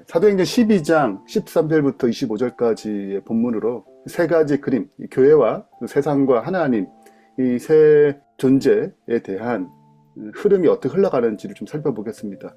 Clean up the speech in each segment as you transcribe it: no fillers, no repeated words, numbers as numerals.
사도행전 12장 13절부터 25절까지의 본문으로 세 가지 그림, 교회와 세상과 하나님, 이 세 존재에 대한 흐름이 어떻게 흘러가는지를 좀 살펴보겠습니다.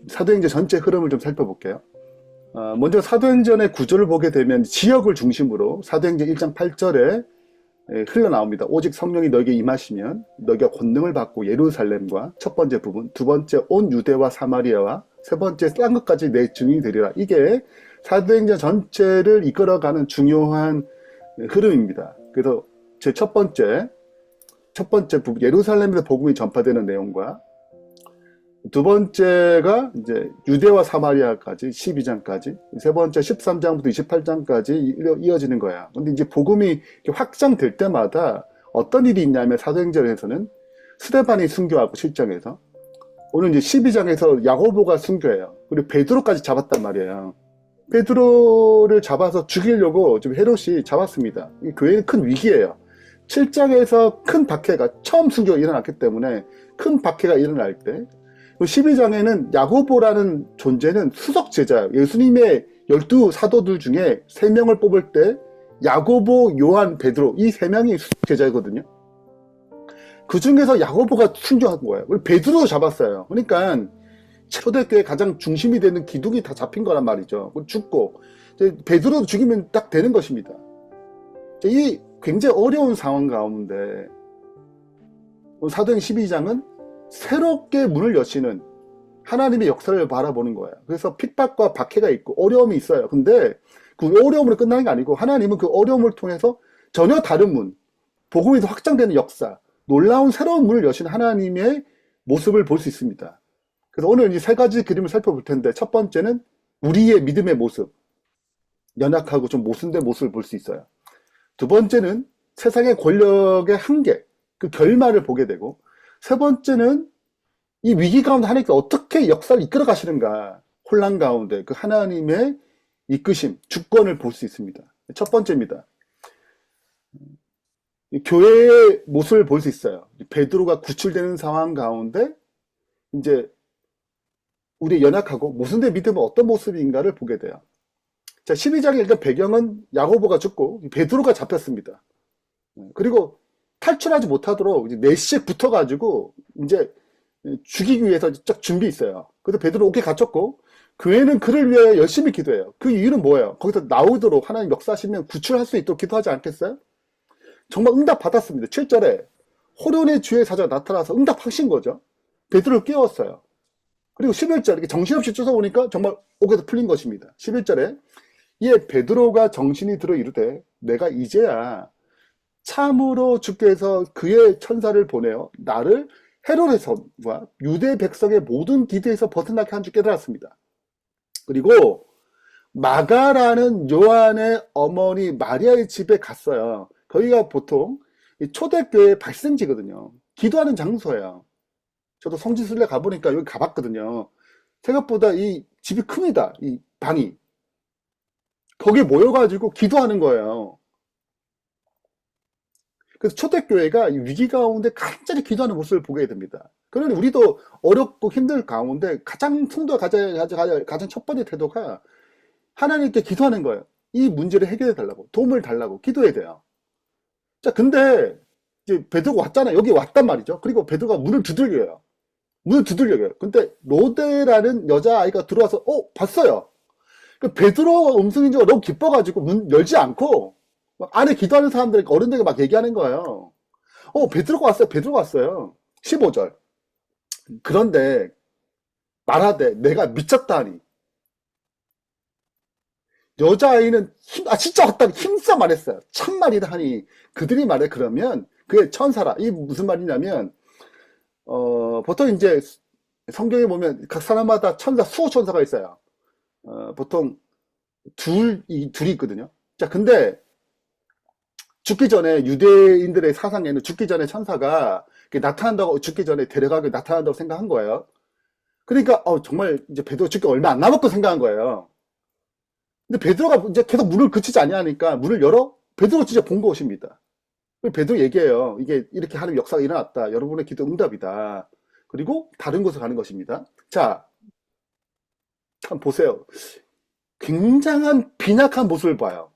사도행전 전체 흐름을 좀 살펴볼게요. 먼저 사도행전의 구조를 보게 되면 지역을 중심으로 사도행전 1장 8절에 흘러나옵니다. 오직 성령이 너에게 임하시면 너희가 권능을 받고 예루살렘과 첫 번째 부분, 두 번째 온 유대와 사마리아와 세 번째 땅끝까지 내 증인이 되리라. 이게 사도행전 전체를 이끌어가는 중요한 흐름입니다. 그래서 제 첫 번째 부분, 예루살렘에서 복음이 전파되는 내용과 두 번째가 이제 유대와 사마리아까지 12장까지, 세 번째 13장부터 28장까지 이어지는 거야. 근데 이제 복음이 확장될 때마다 어떤 일이 있냐면 사도행전에서는 스데반이 순교하고 실정에서, 오늘 이제 12장에서 야고보가 순교해요. 그리고 베드로까지 잡았단 말이에요. 베드로를 잡아서 죽이려고 좀 헤롯이 잡았습니다. 이 교회는 큰 위기예요. 7장에서 큰 박해가, 처음 순교가 일어났기 때문에 큰 박해가 일어날 때, 12장에는 야고보라는 존재는 수석 제자예요. 예수님의 12 사도들 중에 3명을 뽑을 때 야고보, 요한, 베드로, 이 3명이 수석 제자거든요. 그 중에서 야고보가 순교한 거예요. 그리고 베드로도 잡았어요. 그러니까 초대교회 가장 중심이 되는 기둥이 다 잡힌 거란 말이죠. 죽고 베드로도 죽이면 딱 되는 것입니다. 이 굉장히 어려운 상황 가운데 사도행 12장은 새롭게 문을 여시는 하나님의 역사를 바라보는 거예요. 그래서 핍박과 박해가 있고 어려움이 있어요. 근데 그 어려움으로 끝나는 게 아니고 하나님은 그 어려움을 통해서 전혀 다른 문, 복음이 더 확장되는 역사, 놀라운 새로운 문을 여신 하나님의 모습을 볼 수 있습니다. 그래서 오늘 이 세 가지 그림을 살펴볼 텐데, 첫 번째는 우리의 믿음의 모습, 연약하고 좀 모순된 모습을 볼 수 있어요. 두 번째는 세상의 권력의 한계, 그 결말을 보게 되고, 세 번째는 이 위기 가운데 하나님께서 어떻게 역사를 이끌어 가시는가, 혼란 가운데 그 하나님의 이끄심, 주권을 볼 수 있습니다. 첫 번째입니다. 교회의 모습을 볼 수 있어요. 베드로가 구출되는 상황 가운데 이제 우리 연약하고 모순된 믿음은 어떤 모습인가를 보게 돼요. 자, 12장의 일단 배경은 야고보가 죽고 베드로가 잡혔습니다. 그리고 탈출하지 못하도록 이제 넷씩 붙어가지고 이제 죽이기 위해서 쫙 준비 있어요. 그래서 베드로 옥에 갇혔고 교회는 그를 위해 열심히 기도해요. 그 이유는 뭐예요? 거기서 나오도록 하나님 역사하시면 구출할 수 있도록 기도하지 않겠어요? 정말 응답 받았습니다. 7절에 호련의 주의 사자가 나타나서 응답하신 거죠. 베드로를 깨웠어요. 그리고 11절 이렇게 정신없이 쫓아오니까 정말 옥에서 풀린 것입니다. 11절에 이에 베드로가 정신이 들어 이르되 내가 이제야 참으로 주께서 그의 천사를 보내어 나를 헤롯의 손과 유대 백성의 모든 기대에서 벗어나게 한 줄 깨달았습니다. 그리고 마가라는 요한의 어머니 마리아의 집에 갔어요. 거기가 보통 초대교회의 발생지거든요. 기도하는 장소예요. 저도 성지순례 가보니까 여기 가봤거든요. 생각보다 이 집이 큽니다. 이 방이. 거기에 모여가지고 기도하는 거예요. 그래서 초대교회가 위기 가운데 간절히 기도하는 모습을 보게 됩니다. 그러니 우리도 어렵고 힘들 가운데 가장 성도가 가장 첫 번째 태도가 하나님께 기도하는 거예요. 이 문제를 해결해 달라고, 도움을 달라고 기도해야 돼요. 자, 근데 이제 베드로가 왔잖아요. 여기 왔단 말이죠. 그리고 베드로가 문을 두들겨요. 근데 로데라는 여자아이가 들어와서 봤어요. 베드로 음성인지가 너무 기뻐가지고 문 열지 않고 막 안에 기도하는 사람들, 어른들에게 막 얘기하는 거예요. 베드로가 왔어요. 15절. 그런데 말하되 내가 미쳤다니. 여자아이는 진짜 왔다니 힘써 말했어요. 참말이다 하니 그들이 말해. 그러면 그의 천사라. 이 무슨 말이냐면 보통 이제 성경에 보면 각 사람마다 천사, 수호 천사가 있어요. 보통 둘이 있거든요. 자, 근데 죽기 전에 유대인들의 사상에는 죽기 전에 천사가 나타난다고, 죽기 전에 데려가게 나타난다고 생각한 거예요. 그러니까 정말 이제 베드로 죽기 얼마 안 남았고 생각한 거예요. 근데 베드로가 이제 계속 문을 그치지 아니하니까 문을 열어 베드로 진짜 본 것입니다. 베드로 얘기해요. 이게 이렇게 하는 역사가 일어났다. 여러분의 기도 응답이다. 그리고 다른 곳에 가는 것입니다. 자, 한번 보세요. 굉장한 빈약한 모습을 봐요.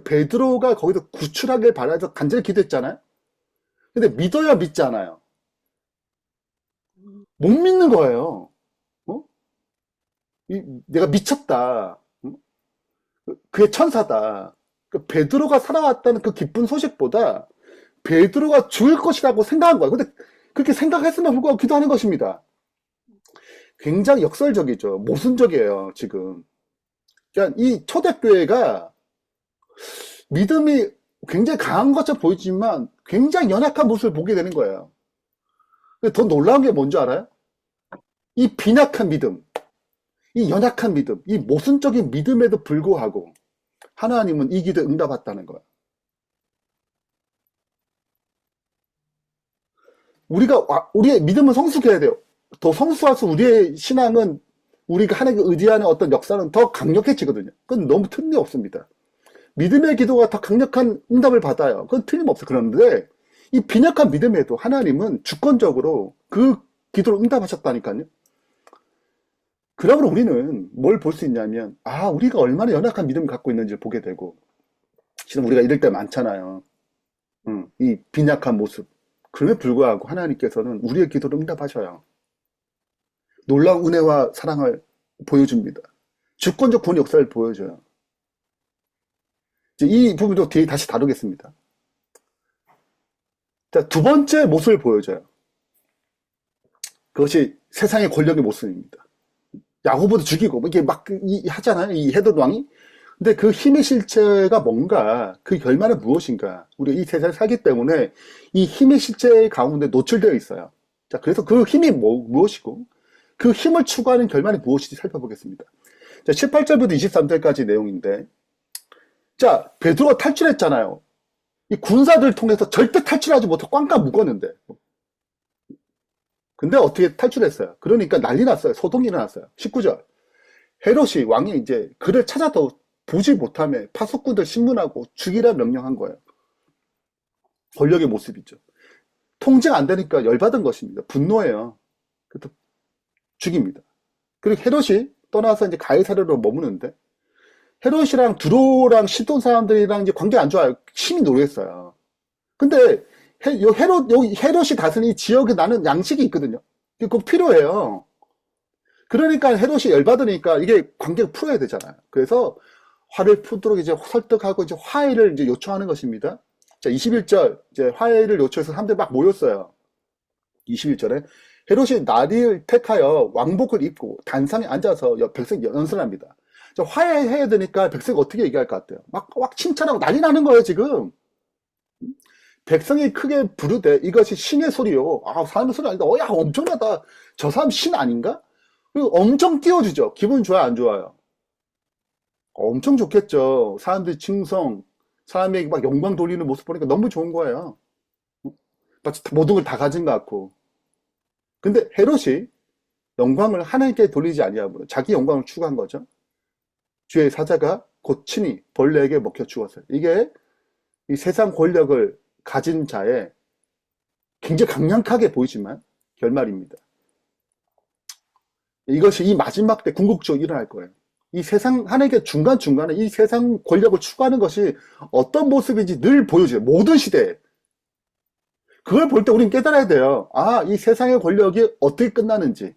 베드로가 거기서 구출하길 바라서 간절히 기도했잖아요. 근데 믿어야 믿잖아요. 못 믿는 거예요. 어? 내가 미쳤다. 그게 천사다. 베드로가 살아왔다는 그 기쁜 소식보다 베드로가 죽을 것이라고 생각한 거예요. 근데 그렇게 생각했으면 불구하고 기도하는 것입니다. 굉장히 역설적이죠. 모순적이에요, 지금. 그러니까 이 초대교회가 믿음이 굉장히 강한 것처럼 보이지만 굉장히 연약한 모습을 보게 되는 거예요. 더 놀라운 게 뭔지 알아요? 이 빈약한 믿음, 이 연약한 믿음, 이 모순적인 믿음에도 불구하고 하나님은 이 기도에 응답했다는 거예요. 우리의 믿음은 성숙해야 돼요. 더 성숙할수록 우리의 신앙은 우리가 하나님께 의지하는 어떤 역사는 더 강력해지거든요. 그건 너무 틀림없습니다. 믿음의 기도가 더 강력한 응답을 받아요. 그건 틀림없어요. 그런데 이 빈약한 믿음에도 하나님은 주권적으로 그 기도를 응답하셨다니까요. 그러면 우리는 뭘 볼 수 있냐면, 우리가 얼마나 연약한 믿음을 갖고 있는지를 보게 되고, 지금 우리가 이럴 때 많잖아요. 이 빈약한 모습. 그럼에도 불구하고 하나님께서는 우리의 기도를 응답하셔요. 놀라운 은혜와 사랑을 보여줍니다. 주권적 구원 역사를 보여줘요. 이 부분도 뒤에 다시 다루겠습니다. 자, 두 번째 모습을 보여줘요. 그것이 세상의 권력의 모습입니다. 야고보도 죽이고 이게 막 하잖아요. 이 헤롯 왕이. 근데 그 힘의 실체가 뭔가, 그 결말은 무엇인가. 우리가 이 세상에 살기 때문에 이 힘의 실체 가운데 노출되어 있어요. 자, 그래서 그 힘이 무엇이고 그 힘을 추구하는 결말이 무엇인지 살펴보겠습니다. 자, 18절부터 23절까지 내용인데, 자, 베드로가 탈출했잖아요. 이 군사들 통해서 절대 탈출하지 못하고 꽝꽝 묶었는데. 근데 어떻게 탈출했어요? 그러니까 난리 났어요. 소동이 일어났어요. 19절. 헤롯이 왕이 이제 그를 찾아도 보지 못하며 파수꾼들 신문하고 죽이라 명령한 거예요. 권력의 모습이죠. 통제가 안 되니까 열받은 것입니다. 분노해요. 그래서 죽입니다. 그리고 헤롯이 떠나서 이제 가이사랴로 머무는데, 헤롯이랑 두로랑 시돈 사람들이랑 이제 관계 안 좋아요. 힘이 노랬어요. 근데 여기 헤롯이 다스리는 이 지역에 나는 양식이 있거든요. 그거 필요해요. 그러니까 헤롯이 열받으니까 이게 관계를 풀어야 되잖아요. 그래서 화를 푸도록 이제 설득하고 이제 화해를 이제 요청하는 것입니다. 자, 21절 이제 화해를 요청해서 사람들이 막 모였어요. 21절에 헤롯이 나리를 택하여 왕복을 입고 단상에 앉아서 백성 연설합니다. 자, 화해해야 되니까 백성이 어떻게 얘기할 것 같아요? 막 칭찬하고 난리 나는 거예요, 지금. 백성이 크게 부르되 이것이 신의 소리요. 사람의 소리 아니다. 야, 엄청나다. 저 사람 신 아닌가? 그리고 엄청 띄워주죠. 기분 좋아요, 안 좋아요? 엄청 좋겠죠. 사람들이 칭송, 사람에게 막 영광 돌리는 모습 보니까 너무 좋은 거예요. 마치 모든 걸 다 가진 것 같고. 근데 헤롯이 영광을 하나님께 돌리지 아니하고 자기 영광을 추구한 거죠. 주의 사자가 곧 친히 벌레에게 먹혀 죽었어요. 이게 이 세상 권력을 가진 자의 굉장히 강력하게 보이지만 결말입니다. 이것이 이 마지막 때 궁극적으로 일어날 거예요. 이 세상, 하나님께 중간중간에 이 세상 권력을 추구하는 것이 어떤 모습인지 늘 보여줘요. 모든 시대에. 그걸 볼 때 우리는 깨달아야 돼요. 이 세상의 권력이 어떻게 끝나는지.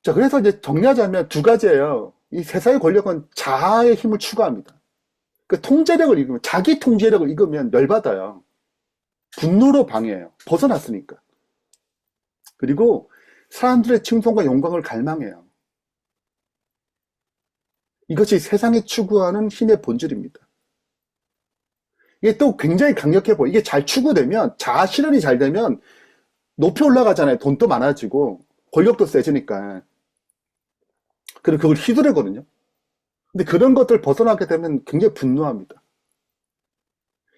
자, 그래서 이제 정리하자면 두 가지예요. 이 세상의 권력은 자아의 힘을 추구합니다. 그 통제력을 잃으면, 자기 통제력을 잃으면 열받아요. 분노로 방해해요. 벗어났으니까. 그리고 사람들의 칭송과 영광을 갈망해요. 이것이 세상이 추구하는 힘의 본질입니다. 이게 또 굉장히 강력해 보여. 이게 잘 추구되면, 자아 실현이 잘 되면 높이 올라가잖아요. 돈도 많아지고 권력도 세지니까. 그리고 그걸 휘두르거든요. 근데 그런 것들 벗어나게 되면 굉장히 분노합니다.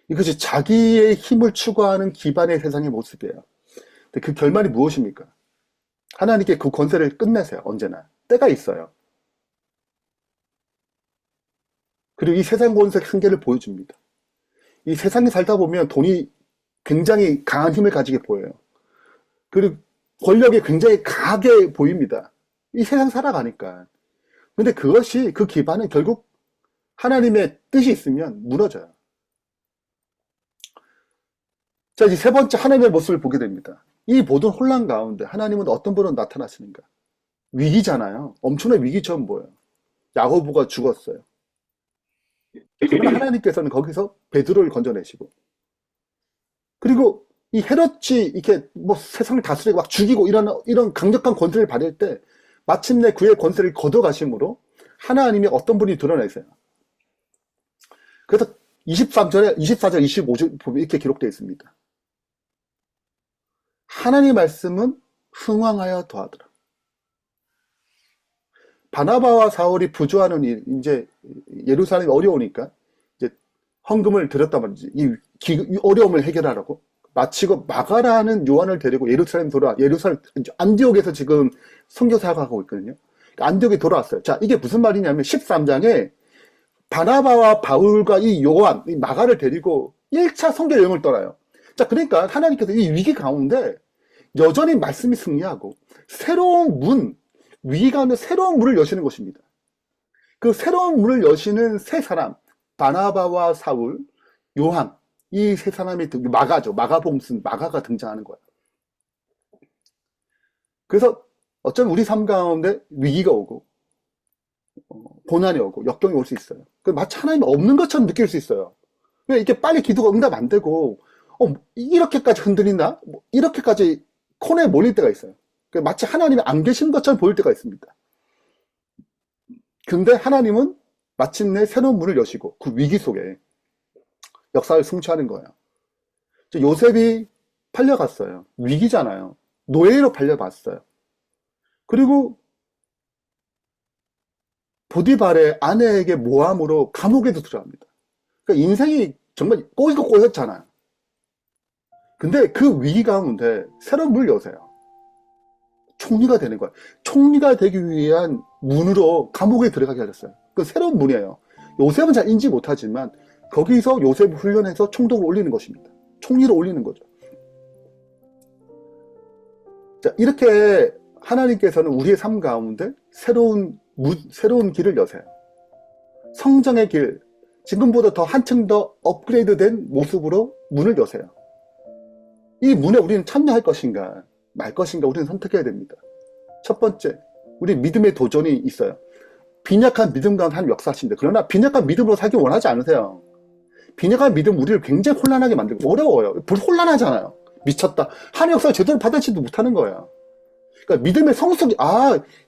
이것이 자기의 힘을 추구하는 기반의 세상의 모습이에요. 근데 그 결말이 무엇입니까? 하나님께 그 권세를 끝내세요. 언제나. 때가 있어요. 그리고 이 세상 권세의 한계를 보여줍니다. 이 세상에 살다 보면 돈이 굉장히 강한 힘을 가지게 보여요. 그리고 권력이 굉장히 강하게 보입니다. 이 세상 살아가니까. 근데 그것이, 그 기반은 결국 하나님의 뜻이 있으면 무너져요. 자, 이제 세 번째 하나님의 모습을 보게 됩니다. 이 모든 혼란 가운데 하나님은 어떤 분으로 나타나시는가? 위기잖아요. 엄청난 위기처럼 보여요. 야고보가 죽었어요. 그러나 하나님께서는 거기서 베드로를 건져내시고, 그리고 이 헤롯이 이렇게 뭐 세상을 다스리고 막 죽이고 이런 강력한 권세를 받을 때 마침내 그의 권세를 걷어가심으로 하나님이 어떤 분이 드러내세요. 그래서 23절에 24절 25절 보면 이렇게 기록되어 있습니다. 하나님의 말씀은 흥왕하여 더하더라. 바나바와 사울이 부조하는 일, 이제 예루살렘이 어려우니까 이제 헌금을 드렸단 말이지. 이 어려움을 해결하라고. 마치고 마가라는 요한을 데리고 예루살렘 안디옥에서 지금 선교사가 하고 있거든요. 안디옥에 돌아왔어요. 자, 이게 무슨 말이냐면 13장에 바나바와 바울과 이 요한, 이 마가를 데리고 1차 선교 여행을 떠나요. 자, 그러니까 하나님께서 이 위기 가운데 여전히 말씀이 승리하고 새로운 위기 가운데 새로운 문을 여시는 것입니다. 그 새로운 문을 여시는 세 사람, 바나바와 사울, 요한, 이 세 사람이 마가죠. 마가복음 마가가 등장하는 거예요. 그래서 어쩌면 우리 삶 가운데 위기가 오고 고난이 오고 역경이 올 수 있어요. 마치 하나님이 없는 것처럼 느낄 수 있어요. 왜 이렇게 빨리 기도가 응답 안 되고 이렇게까지 흔들린다? 이렇게까지 코너에 몰릴 때가 있어요. 마치 하나님이 안 계신 것처럼 보일 때가 있습니다. 근데 하나님은 마침내 새로운 문을 여시고 그 위기 속에 역사를 성취하는 거예요. 요셉이 팔려갔어요. 위기잖아요. 노예로 팔려갔어요. 그리고 보디발의 아내에게 모함으로 감옥에도 들어갑니다. 그러니까 인생이 정말 꼬이고 꼬였잖아요. 근데 그 위기 가운데 새로운 문을 여세요. 총리가 되는 거예요. 총리가 되기 위한 문으로 감옥에 들어가게 하셨어요. 그 새로운 문이에요. 요셉은 잘 인지 못하지만 거기서 요셉을 훈련해서 총독을 올리는 것입니다. 총리로 올리는 거죠. 자, 이렇게 하나님께서는 우리의 삶 가운데 새로운 길을 여세요. 성장의 길, 지금보다 더 한층 더 업그레이드된 모습으로 문을 여세요. 이 문에 우리는 참여할 것인가 말 것인가 우리는 선택해야 됩니다. 첫 번째, 우리 믿음의 도전이 있어요. 빈약한 믿음 가운데 하나님 역사하십니다. 그러나 빈약한 믿음으로 살기 원하지 않으세요. 빈약한 믿음 우리를 굉장히 혼란하게 만들고 어려워요. 혼란하잖아요. 미쳤다. 하나님 역사를 제대로 받아치지도 못하는 거예요. 그러니까 믿음의 성숙이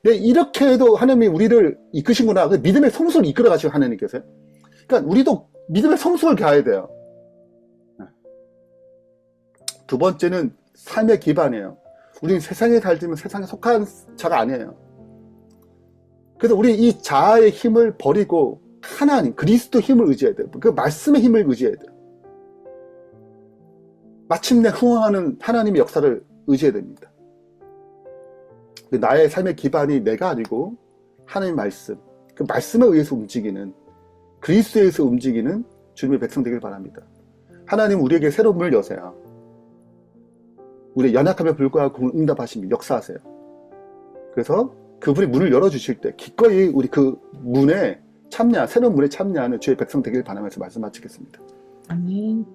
내 이렇게 해도 하나님이 우리를 이끄시구나. 믿음의 성숙을 이끌어 가시고 하나님께서요. 그러니까 우리도 믿음의 성숙을 가야 돼요. 두 번째는 삶의 기반이에요. 우리는 세상에 살지만 세상에 속한 자가 아니에요. 그래서 우리 이 자아의 힘을 버리고 하나님, 그리스도 힘을 의지해야 돼요. 그 말씀의 힘을 의지해야 돼요. 마침내 흥황하는 하나님의 역사를 의지해야 됩니다. 나의 삶의 기반이 내가 아니고 하나님의 말씀, 그 말씀에 의해서 움직이는, 그리스도에 의해서 움직이는 주님의 백성 되길 바랍니다. 하나님 우리에게 새로운 문을 여세요. 우리의 연약함에 불구하고 응답하시며 역사하세요. 그래서 그분이 문을 열어주실 때 기꺼이 우리 그 문에 새로운 문에 참여하는 주의 백성 되길 바라면서 말씀 마치겠습니다. 아멘.